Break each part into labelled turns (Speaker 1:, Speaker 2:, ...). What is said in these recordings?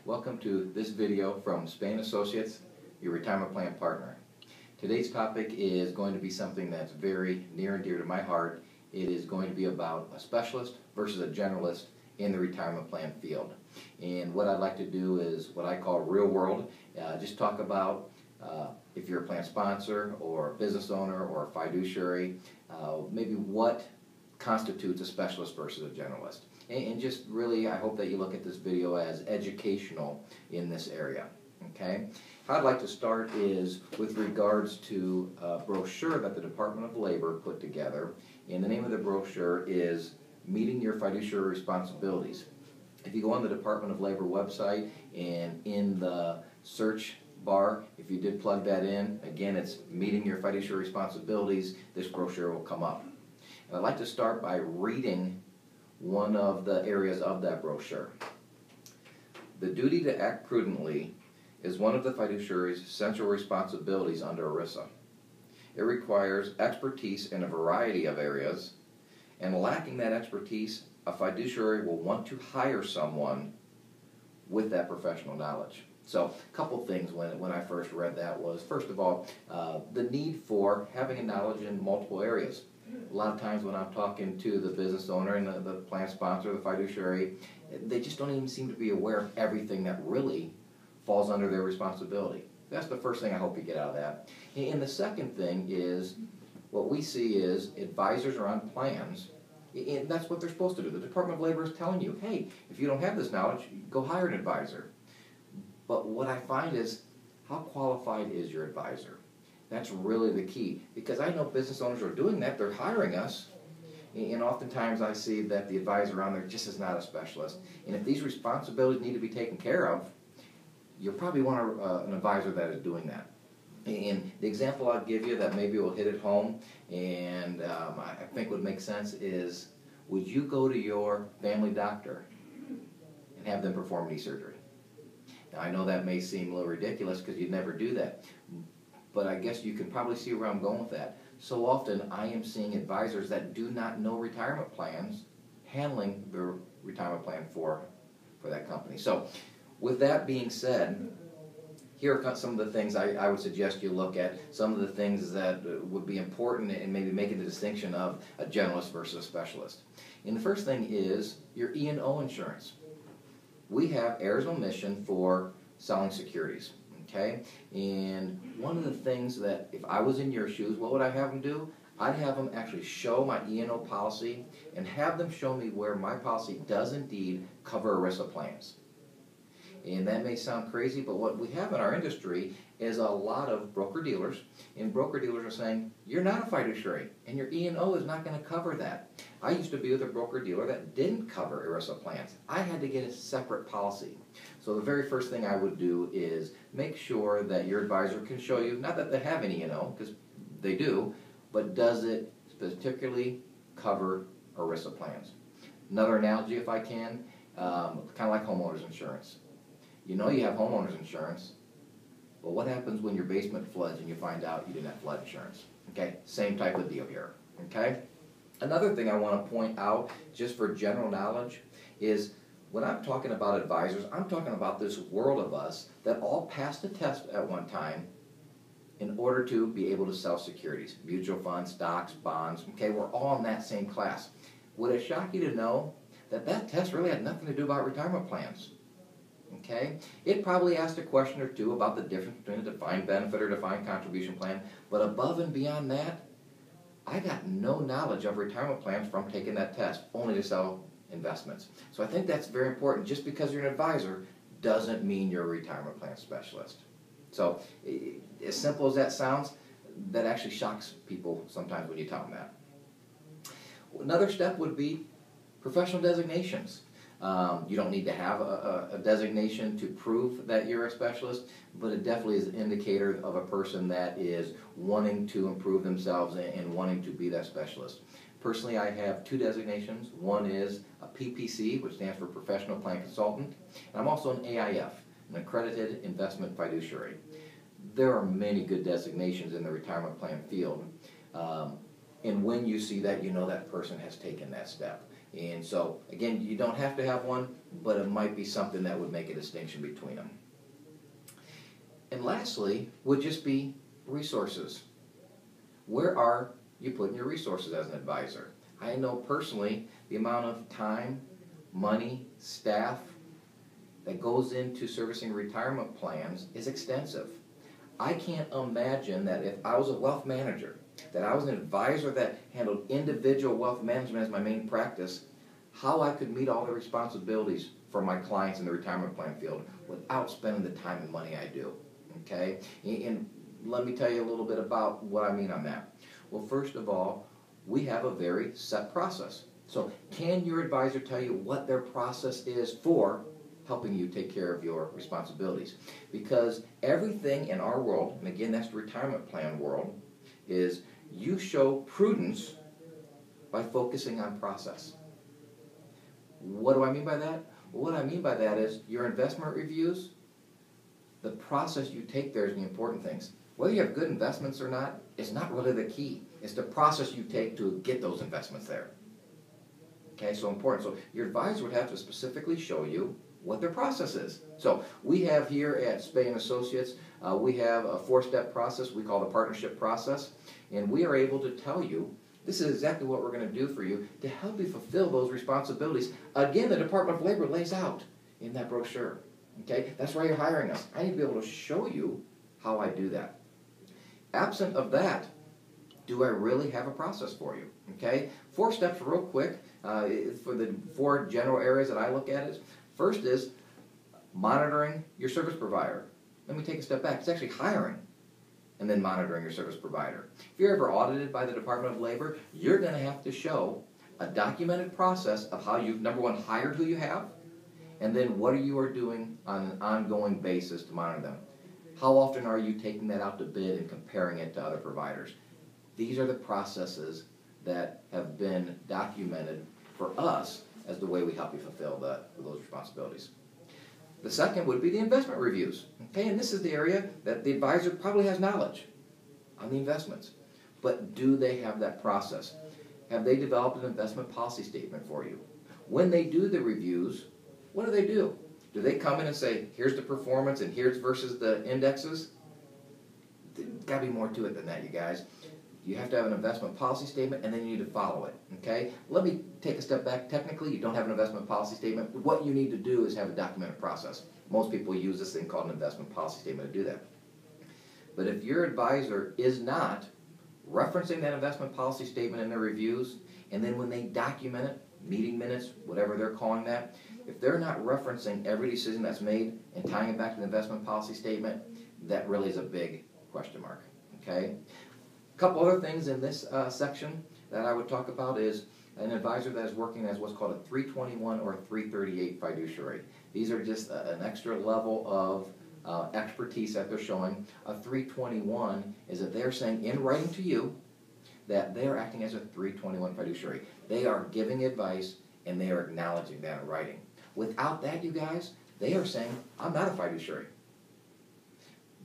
Speaker 1: Welcome to this video from Spay Associates, your retirement plan partner. Today's topic is going to be something that's very near and dear to my heart. It is going to be about a specialist versus a generalist in the retirement plan field. And what I'd like to do is what I call real world, just talk about if you're a plan sponsor or a business owner or a fiduciary, maybe what constitutes a specialist versus a generalist. And just really, I hope that you look at this video as educational in this area. Okay? How I'd like to start is with regards to a brochure that the Department of Labor put together. And the name of the brochure is Meeting Your Fiduciary Responsibilities. If you go on the Department of Labor website and in the search bar, if you did plug that in, again, it's Meeting Your Fiduciary Responsibilities, this brochure will come up. And I'd like to start by reading one of the areas of that brochure. The duty to act prudently is one of the fiduciary's central responsibilities under ERISA. It requires expertise in a variety of areas, and lacking that expertise, a fiduciary will want to hire someone with that professional knowledge. So a couple things when I first read that was, first of all, the need for having a knowledge in multiple areas. A lot of times when I'm talking to the business owner and the plan sponsor, the fiduciary, they just don't even seem to be aware of everything that really falls under their responsibility. That's the first thing I hope you get out of that. And the second thing is, what we see is advisors are on plans, and that's what they're supposed to do. The Department of Labor is telling you, hey, if you don't have this knowledge, go hire an advisor. But what I find is, how qualified is your advisor? That's really the key, because I know business owners are doing that. They're hiring us, and oftentimes I see that the advisor on there just is not a specialist. And if these responsibilities need to be taken care of, you'll probably want an advisor that is doing that. And the example I'll give you that maybe will hit it home, and I think would make sense is, would you go to your family doctor and have them perform knee surgery? Now, I know that may seem a little ridiculous because you'd never do that, but I guess you can probably see where I'm going with that. So often I am seeing advisors that do not know retirement plans handling the retirement plan for that company. So with that being said, here are some of the things I would suggest you look at, some of the things that would be important in maybe making the distinction of a generalist versus a specialist. And the first thing is your E&O insurance. We have errors of omission for selling securities. Okay, and one of the things that, if I was in your shoes, what would I have them do? I'd have them actually show my E&O policy and have them show me where my policy does indeed cover ERISA plans. And that may sound crazy, but what we have in our industry is a lot of broker-dealers, and broker-dealers are saying, you're not a fiduciary, and your E&O is not going to cover that. I used to be with a broker-dealer that didn't cover ERISA plans. I had to get a separate policy. So the very first thing I would do is make sure that your advisor can show you, not that they have an E&O, because they do, but does it particularly cover ERISA plans? Another analogy, if I can, kind of like homeowners insurance. You know you have homeowners insurance, but what happens when your basement floods and you find out you didn't have flood insurance? Okay, same type of deal here. Okay? Another thing I want to point out, just for general knowledge, is when I'm talking about advisors, I'm talking about this world of us that all passed a test at one time in order to be able to sell securities, mutual funds, stocks, bonds. Okay, we're all in that same class. Would it shock you to know that that test really had nothing to do about retirement plans? Okay, it probably asked a question or two about the difference between a defined benefit or defined contribution plan, but above and beyond that, I got no knowledge of retirement plans from taking that test, only to sell investments. So I think that's very important. Just because you're an advisor doesn't mean you're a retirement plan specialist. So as simple as that sounds, that actually shocks people sometimes when you tell them that. Another step would be professional designations. You don't need to have a designation to prove that you're a specialist, but it definitely is an indicator of a person that is wanting to improve themselves and wanting to be that specialist. Personally, I have two designations. One is a PPC, which stands for Professional Plan Consultant, and I'm also an AIF, an Accredited Investment Fiduciary. There are many good designations in the retirement plan field, and when you see that, you know that person has taken that step. And so, again, you don't have to have one, but it might be something that would make a distinction between them. And lastly, would just be resources. Where are you putting your resources as an advisor? I know personally the amount of time, money, staff that goes into servicing retirement plans is extensive. I can't imagine that if I was a wealth manager, that I was an advisor that handled individual wealth management as my main practice, how I could meet all the responsibilities for my clients in the retirement plan field without spending the time and money I do. Okay? And let me tell you a little bit about what I mean on that. Well, first of all, we have a very set process. So can your advisor tell you what their process is for helping you take care of your responsibilities? Because everything in our world, and again that's the retirement plan world, is you show prudence by focusing on process. What do I mean by that? Well, what I mean by that is your investment reviews, the process you take there is the important things. Whether you have good investments or not is not really the key. It's the process you take to get those investments there. Okay, so important. So your advisor would have to specifically show you what their process is. So we have here at Spay Associates, we have a 4-step process we call the partnership process, and we are able to tell you this is exactly what we're going to do for you to help you fulfill those responsibilities. Again, the Department of Labor lays out in that brochure. Okay, that's why you're hiring us. I need to be able to show you how I do that. Absent of that, do I really have a process for you? Okay, 4 steps real quick for the 4 general areas that I look at is, first is monitoring your service provider. Let me take a step back. It's actually hiring and then monitoring your service provider. If you're ever audited by the Department of Labor, you're going to have to show a documented process of how you've, number one, hired who you have, and then what you are doing on an ongoing basis to monitor them. How often are you taking that out to bid and comparing it to other providers? These are the processes that have been documented for us as the way we help you fulfill those responsibilities. The second would be the investment reviews. Okay, and this is the area that the advisor probably has knowledge on the investments. But do they have that process? Have they developed an investment policy statement for you? When they do the reviews, what do? Do they come in and say, here's the performance and here's versus the indexes? There's got to be more to it than that, you guys. You have to have an investment policy statement, and then you need to follow it, okay? Let me take a step back. Technically, you don't have an investment policy statement. What you need to do is have a documented process. Most people use this thing called an investment policy statement to do that. But if your advisor is not referencing that investment policy statement in their reviews, and then when they document it, meeting minutes, whatever they're calling that, if they're not referencing every decision that's made and tying it back to the investment policy statement, that really is a big question mark, okay? A couple other things in this section that I would talk about is an advisor that is working as what's called a 321 or 338 fiduciary. These are just an extra level of expertise that they're showing. A 321 is that they're saying in writing to you that they are acting as a 321 fiduciary. They are giving advice and they are acknowledging that in writing. Without that, you guys, they are saying, I'm not a fiduciary.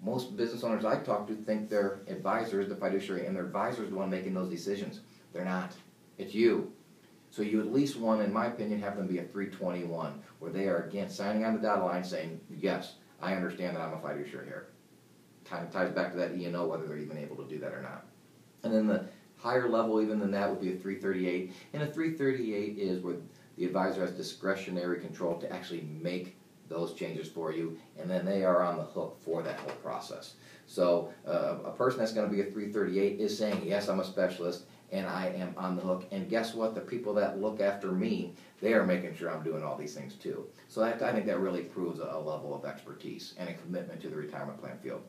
Speaker 1: Most business owners I talk to think their advisor is the fiduciary and their advisor is the one making those decisions. They're not. It's you. So you at least want, in my opinion, have them be a 321, where they are, again, signing on the dotted line saying, yes, I understand that I'm a fiduciary here. Kind of ties back to that E&O, whether they're even able to do that or not. And then the higher level even than that would be a 338. And a 338 is where the advisor has discretionary control to actually make those changes for you, and then they are on the hook for that whole process. So a person that's going to be a 338 is saying, yes, I'm a specialist, and I am on the hook. And guess what? The people that look after me, they are making sure I'm doing all these things too. So I think that really proves a level of expertise and a commitment to the retirement plan field.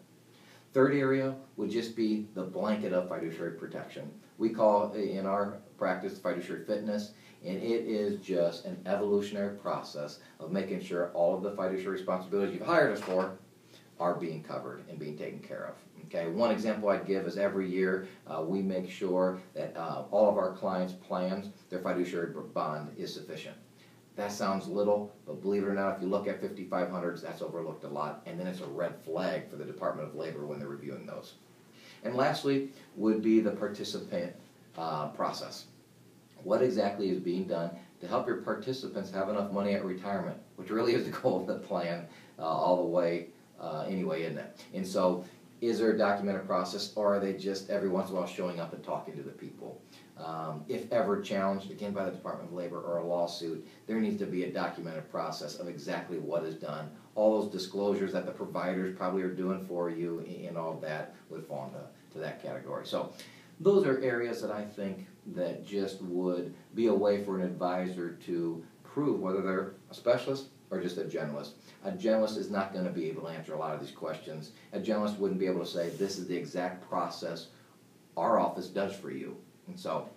Speaker 1: Third area would just be the blanket of fiduciary protection. We call in our practice fiduciary fitness, and it is just an evolutionary process of making sure all of the fiduciary responsibilities you've hired us for are being covered and being taken care of. Okay, one example I'd give is every year we make sure that all of our clients' plans, their fiduciary bond is sufficient. That sounds little, but believe it or not, if you look at 5500s, that's overlooked a lot, and then it's a red flag for the Department of Labor when they're reviewing those. And lastly would be the participant process. What exactly is being done to help your participants have enough money at retirement, which really is the goal of the plan all the way anyway, isn't it? And so, is there a documented process, or are they just every once in a while showing up and talking to the people? If ever challenged, again, by the Department of Labor or a lawsuit, there needs to be a documented process of exactly what is done. All those disclosures that the providers probably are doing for you and all of that would fall into that category. So those are areas that I think that just would be a way for an advisor to prove whether they're a specialist or just a generalist. A generalist is not going to be able to answer a lot of these questions. A generalist wouldn't be able to say, this is the exact process our office does for you. And so,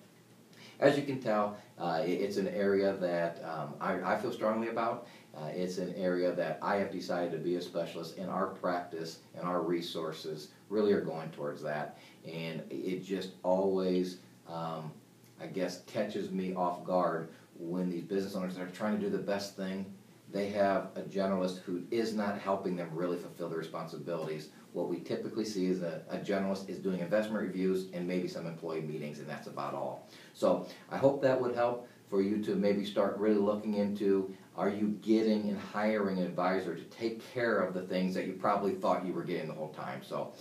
Speaker 1: as you can tell, it's an area that I feel strongly about. It's an area that I have decided to be a specialist, and our practice and our resources really are going towards that. And it just always, I guess, catches me off guard when these business owners are trying to do the best thing. They have a generalist who is not helping them really fulfill their responsibilities. What we typically see is a generalist is doing investment reviews and maybe some employee meetings, and that's about all. So I hope that would help for you to maybe start really looking into, are you getting and hiring an advisor to take care of the things that you probably thought you were getting the whole time. So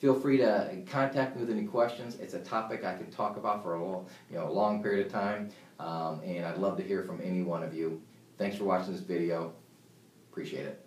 Speaker 1: feel free to contact me with any questions. It's a topic I can talk about for a long period of time, and I'd love to hear from any one of you. Thanks for watching this video. Appreciate it.